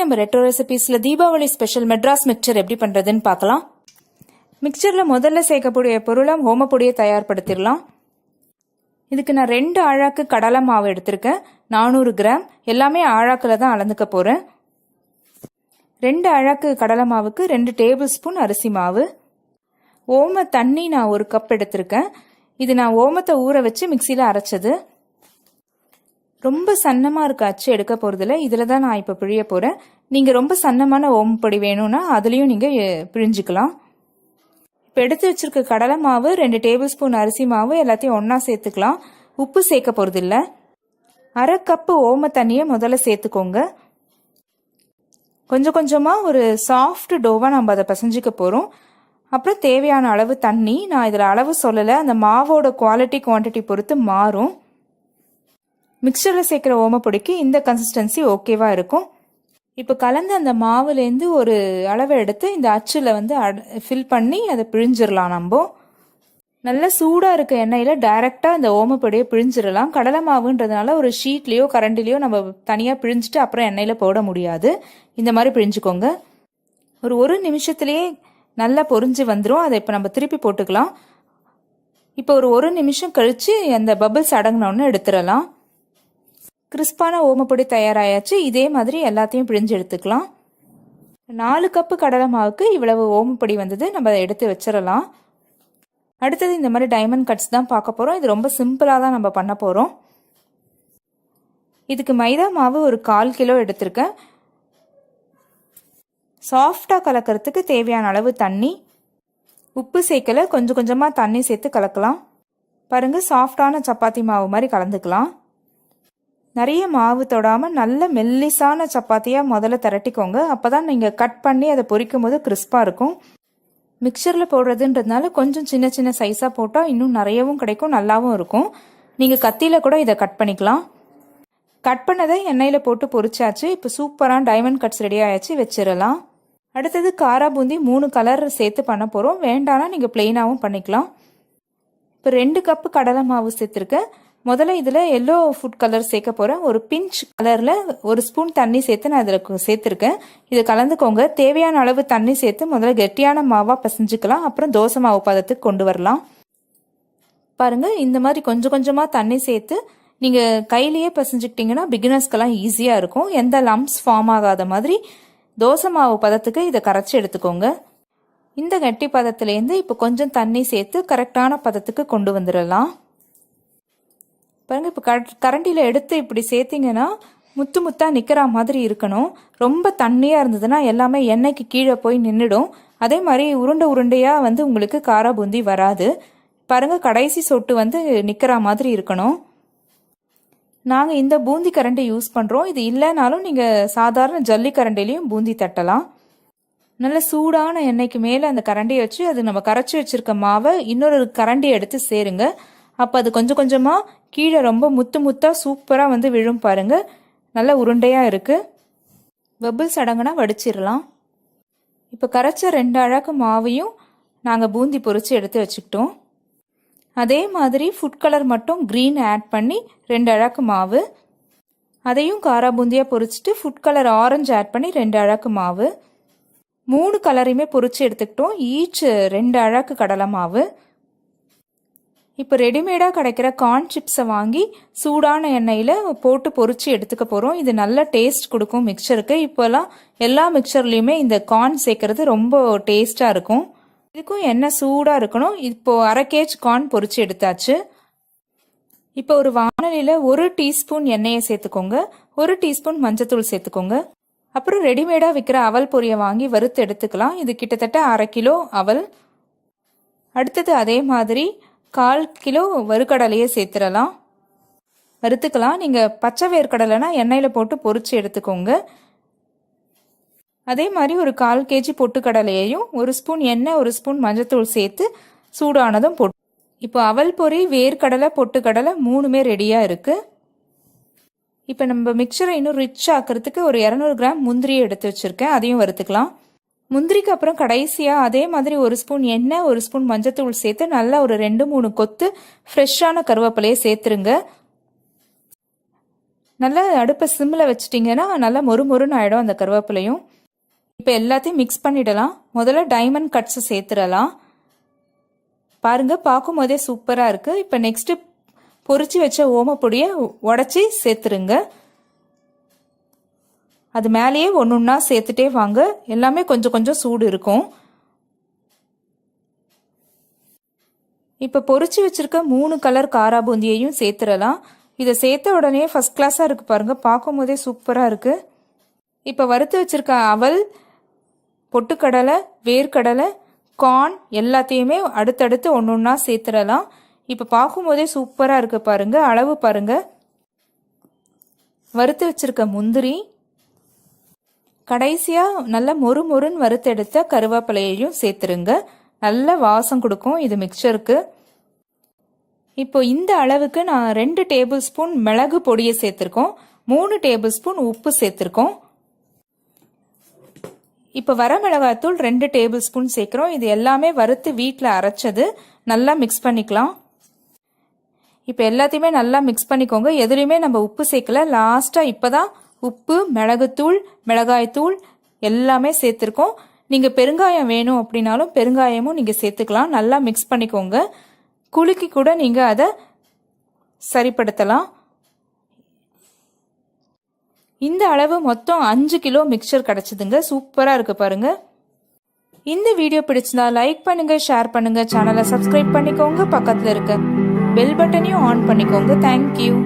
நம்ம ரெட்ரோ ரெசிபீஸ்ல Deepavali special Madras mixture எப்படி பண்றதுன்னு பார்க்கலாம். மிக்சர்ல முதல்ல சேர்க்கக்கூடிய பொருளை ஓமப்பொடியை தயார்படுத்திடலாம். இதுக்கு நான் 2 ஆழாக்கு கடலை மாவு எடுத்திருக்கேன், 400 கிராம். எல்லாமே ஆழாக்கில் தான் அளந்துக்க போறேன். 2 ஆழாக்கு கடலை மாவுக்கு 2 டேபிள் ஸ்பூன் அரிசி மாவு. ஓம தண்ணி நான் 1 கப் எடுத்திருக்கேன். இது நான் ஓமத்தை ஊற வச்சு மிக்சியில் அரைச்சது. ரொம்ப சன்னமாக இருக்க அச்சு எடுக்க போகிறதில்ல, இதில் தான் நான் இப்போ பிழிய போகிறேன். நீங்கள் ரொம்ப சன்னமான ஓமப்பொடி வேணும்னா அதுலேயும் நீங்கள் பிழிஞ்சிக்கலாம். இப்போ எடுத்து வச்சிருக்க கடலை மாவு, 2 டேபிள் ஸ்பூன் அரிசி மாவு எல்லாத்தையும் ஒன்றா சேர்த்துக்கலாம். உப்பு சேர்க்க போகிறதில்ல. 1/2 கப்பு ஓம தண்ணியை முதல்ல சேர்த்துக்கோங்க. கொஞ்சம் கொஞ்சமாக ஒரு சாஃப்ட் டோவாக நம்ம அதை பிசைஞ்சிக்க போகிறோம். அப்புறம் தேவையான அளவு தண்ணி. நான் இதில் அளவு சொல்லலை, அந்த மாவோட குவான்டிட்டி பொறுத்து மாறும். மிக்சரில் சேர்க்குற ஓமப்பொடிக்கு இந்த கன்சிஸ்டன்சி ஓகேவா இருக்கும். இப்போ கலந்து அந்த மாவுலேருந்து ஒரு அளவை எடுத்து இந்த அச்சில் ஃபில் பண்ணி அதை பிழிஞ்சிடலாம். நம்ம நல்லா சூடாக இருக்க எண்ணெயில் டைரெக்டாக இந்த ஓமப்பொடியை பிழிஞ்சிடலாம். கடலை மாவுன்றதுனால ஒரு ஷீட்லேயோ கரண்டிலையோ நம்ம தனியாக பிழிஞ்சிட்டு அப்புறம் எண்ணெயில் போட முடியாது. இந்த மாதிரி பிழிஞ்சுக்கோங்க. ஒரு நிமிஷத்துலேயே நல்லா பொரிஞ்சு வந்துடும். அதை இப்போ நம்ம திருப்பி போட்டுக்கலாம். இப்போ ஒரு நிமிஷம் கழித்து அந்த பபிள்ஸ் அடங்கினோன்னு எடுத்துடலாம். கிறிஸ்பான ஓமப்பொடி தயாராயாச்சு. இதே மாதிரி எல்லாத்தையும் பிழிஞ்சு எடுத்துக்கலாம். 4 கப்பு கடலை மாவுக்கு இவ்வளவு ஓமப்பொடி வந்தது. நம்ம அதை எடுத்து வச்சிடலாம். அடுத்தது இந்த மாதிரி டைமண்ட் கட்ஸ் தான் பார்க்க போகிறோம். இது ரொம்ப சிம்பிளாக தான் நம்ம பண்ண போகிறோம். இதுக்கு மைதா மாவு ஒரு 1/4 கிலோ எடுத்திருக்கேன். சாஃப்டாக கலக்கிறதுக்கு தேவையான அளவு தண்ணி. உப்பு சேர்க்கலை, கொஞ்சம் கொஞ்சமாக தண்ணி சேர்த்து கலக்கலாம். பாருங்கள், சாஃப்டான சப்பாத்தி மாவு மாதிரி கலந்துக்கலாம். நிறைய மாவு தொடாமல் நல்ல மெல்லிசான சப்பாத்தியாக முதல்ல திரட்டிக்கோங்க. அப்போ தான் நீங்கள் கட் பண்ணி அதை பொரிக்கும் போது கிறிஸ்பாக இருக்கும். மிக்சரில் போடுறதுன்றதுனால கொஞ்சம் சின்ன சின்ன சைஸாக போட்டால் இன்னும் நிறையவும் கிடைக்கும், நல்லாவும் இருக்கும். நீங்கள் கத்தியில் கூட இதை கட் பண்ணிக்கலாம். கட் பண்ணதை எண்ணெயில் போட்டு பொரிச்சாச்சு. இப்போ சூப்பரான டைமண்ட் கட்ஸ் ரெடி ஆயாச்சு, வச்சிடலாம். அடுத்தது காரா பூந்தி 3 கலர் சேர்த்து பண்ண போகிறோம். வேண்டானா நீங்கள் பிளெயினாகவும் பண்ணிக்கலாம். இப்போ 2 கப்பு கடலை மாவு சேர்த்துருக்கேன். முதல்ல இதில் எல்லோ ஃபுட் கலர் சேர்க்க போகிறேன். ஒரு பிஞ்ச் கலரில் 1 ஸ்பூன் தண்ணி சேர்த்து நான் இதில் சேர்த்துருக்கேன். இதை கலந்துக்கோங்க. தேவையான அளவு தண்ணி சேர்த்து முதல்ல கெட்டியான மாவாக பிசைஞ்சிக்கலாம். அப்புறம் தோசை மாவு பதத்துக்கு கொண்டு வரலாம். பாருங்கள், இந்த மாதிரி கொஞ்சம் கொஞ்சமாக தண்ணி சேர்த்து நீங்கள் கையிலேயே பிசைஞ்சிக்கிட்டிங்கன்னா பிகினர்ஸ்க்கெல்லாம் ஈஸியாக இருக்கும். எந்த லம்ப்ஸ் ஃபார்ம் ஆகாத மாதிரி தோசை மாவு பதத்துக்கு இதை கரைச்சி எடுத்துக்கோங்க. இந்த கெட்டி பதத்துலேருந்து இப்போ கொஞ்சம் தண்ணி சேர்த்து கரெக்டான பதத்துக்கு கொண்டு வந்துடலாம். பாருங்கள், இப்போ கரண்டியில் எடுத்து இப்படி சேர்த்திங்கன்னா முத்து முத்தாக நிற்கிற மாதிரி இருக்கணும். ரொம்ப தண்ணியாக இருந்ததுன்னா எல்லாமே எண்ணெய்க்கு கீழே போய் நின்றுடும். அதே மாதிரி உருண்டையாக உங்களுக்கு காரா பூந்தி வராது. பாருங்கள், கடைசி சொட்டு நிற்கிற மாதிரி இருக்கணும். நாங்கள் இந்த பூந்தி கரண்டி யூஸ் பண்ணுறோம். இது இல்லைனாலும் நீங்கள் சாதாரண ஜல்லி கரண்டிலையும் பூந்தி தட்டலாம். நல்ல சூடான எண்ணெய்க்கு மேலே அந்த கரண்டியை வச்சு அது நம்ம கரைச்சி வச்சுருக்க மாவை இன்னொரு கரண்டியை எடுத்து சேருங்க. அப்போ அது கொஞ்சம் கொஞ்சமாக கீழே ரொம்ப முத்து முத்தாக சூப்பராக விழும். பாருங்கள், நல்ல உருண்டையாக இருக்குது. பபிள்ஸ் அடங்குனா வடிச்சிடலாம். இப்போ கரைச்ச 2 அழகு மாவையும் நாங்கள் பூந்தி பொரித்து எடுத்து வச்சுக்கிட்டோம். அதே மாதிரி ஃபுட் கலர் மட்டும் க்ரீன் ஆட் பண்ணி 2 அழகு மாவு, அதையும் காரா பூந்தியாக பொரிச்சிட்டு ஃபுட் கலர் ஆரஞ்சு ஆட் பண்ணி 2 அழகு மாவு, 3 கலரையுமே பொரித்து எடுத்துக்கிட்டோம். ஈச் 2 அழகு கடலை மாவு. இப்போ ரெடிமேடாக கிடைக்கிற கார்ன் சிப்ஸை வாங்கி சூடான எண்ணெயில் போட்டு பொரிச்சு எடுத்துக்க போகிறோம். இது நல்ல டேஸ்ட் கொடுக்கும் மிக்சருக்கு. இப்போல்லாம் எல்லா மிக்சர்லேயுமே இந்த கார்ன் சேர்க்கறது ரொம்ப டேஸ்ட்டாக இருக்கும். இதுக்கும் எண்ணெய் சூடாக இருக்கணும். இப்போது 1/2 kg கார்ன் பொரிச்சு எடுத்தாச்சு. இப்போ ஒரு வாணலியில் 1 டீஸ்பூன் எண்ணெயை சேர்த்துக்கோங்க. 1 டீஸ்பூன் மஞ்சத்தூள் சேர்த்துக்கோங்க. அப்புறம் ரெடிமேடாக விற்கிற அவல் பொரியை வாங்கி வறுத்து எடுத்துக்கலாம். இது கிட்டத்தட்ட 1/2 கிலோ அவல். அடுத்தது அதே மாதிரி 1/4 கிலோ வறுக்கடலையே சேர்த்துடலாம். வறுத்துக்கலாம். நீங்கள் பச்சை வேர்க்கடலைனா எண்ணெயில் போட்டு பொரிச்சு எடுத்துக்கோங்க. அதே மாதிரி ஒரு 1/4 kg பொட்டுக்கடலையையும் 1 ஸ்பூன் எண்ணெய் 1 ஸ்பூன் மஞ்சத்தூள் சேர்த்து சூடானதும் போட்டு. இப்போ அவல் பொரி, வேர்க்கடலை, பொட்டுக்கடலை 3மே ரெடியாக இருக்குது. இப்போ நம்ம மிக்சரை இன்னும் ரிச் ஆக்கிறதுக்கு ஒரு 200 கிராம் முந்திரியை எடுத்து வச்சுருக்கேன். அதையும் வறுத்துக்கலாம். முந்திரிக்கு அப்புறம் கடைசியாக அதே மாதிரி 1 ஸ்பூன் எண்ணெய் 1 ஸ்பூன் மஞ்சத்தூள் சேர்த்து நல்லா ஒரு 2-3 கொத்து ஃப்ரெஷ்ஷான கருவேப்பிலையை சேர்த்துருங்க. நல்லா அடுப்பை சிம்மில் வச்சிட்டிங்கன்னா நல்லா மொறுமொறுன்னு ஆகிடும் அந்த கருவேப்பிலையும். இப்போ எல்லாத்தையும் மிக்ஸ் பண்ணிடலாம். முதல்ல டைமண்ட் கட்ஸை சேர்த்துடலாம். பாருங்கள், பார்க்கும் போதே சூப்பராக இருக்குது. இப்போ நெக்ஸ்ட்டு பொரிச்சு வச்ச ஓமப்பொடியை உடச்சி சேர்த்துருங்க. அது மேலேயே ஒன்று ஒன்றா சேர்த்துட்டே வாங்க. எல்லாமே கொஞ்சம் கொஞ்சம் சூடு இருக்கும். இப்போ பொரிச்சு வச்சிருக்க 3 கலர் காரா பூந்தியையும் சேர்த்துடலாம். இதை சேர்த்த உடனே ஃபர்ஸ்ட் கிளாஸாக இருக்குது பாருங்கள், பார்க்கும் போதே சூப்பராக இருக்குது. இப்போ வறுத்து வச்சிருக்க அவல், பொட்டுக்கடலை, வேர்க்கடலை, கார்ன் எல்லாத்தையுமே அடுத்தடுத்து ஒன்று ஒன்றா சேர்த்துடலாம். இப்போ பார்க்கும்போதே சூப்பராக இருக்குது பாருங்கள். அளவு பாருங்கள். வறுத்து வச்சிருக்க முந்திரி, கடைசியாக நல்ல மொறுமொறுன்னு வறுத்தெடுத்த கருவேப்பிலையையும் சேர்த்துருங்க. நல்ல வாசம் கொடுக்கும் இது மிக்சருக்கு. இப்போ இந்த அளவுக்கு நான் 2 டேபிள் ஸ்பூன் மிளகு பொடியை சேர்த்துருக்கோம், 3 டேபிள் ஸ்பூன் உப்பு சேர்த்துருக்கோம். இப்போ வரமிளகாத்தூள் 2 டேபிள் ஸ்பூன் சேர்க்குறோம். இது எல்லாமே வறுத்து வீட்டில் அரைச்சது. நல்லா மிக்ஸ் பண்ணிக்கலாம். இப்போ எல்லாத்தையுமே நல்லா மிக்ஸ் பண்ணிக்கோங்க. எதுலேயுமே நம்ம உப்பு சேர்க்கல. லாஸ்ட்டாக இப்போ தான் உப்பு, மிளகுத்தூள், மிளகாய்த்தூள் எல்லாமே சேர்த்துருக்கோம். நீங்கள் பெருங்காயம் வேணும் அப்படின்னாலும் பெருங்காயமும் நீங்கள் சேர்த்துக்கலாம். நல்லா மிக்ஸ் பண்ணிக்கோங்க. குலுக்கி கூட நீங்கள் அதை சரிப்படுத்தலாம். இந்த அளவு மொத்தம் 5 கிலோ மிக்சர் கிடச்சிதுங்க. சூப்பராக இருக்குது பாருங்கள். இந்த வீடியோ பிடிச்சிருந்தா லைக் பண்ணுங்கள், ஷேர் பண்ணுங்கள், சேனலை சப்ஸ்கிரைப் பண்ணிக்கோங்க. பக்கத்தில் இருக்க பெல் பட்டனையும் ஆன் பண்ணிக்கோங்க. தேங்க்யூ.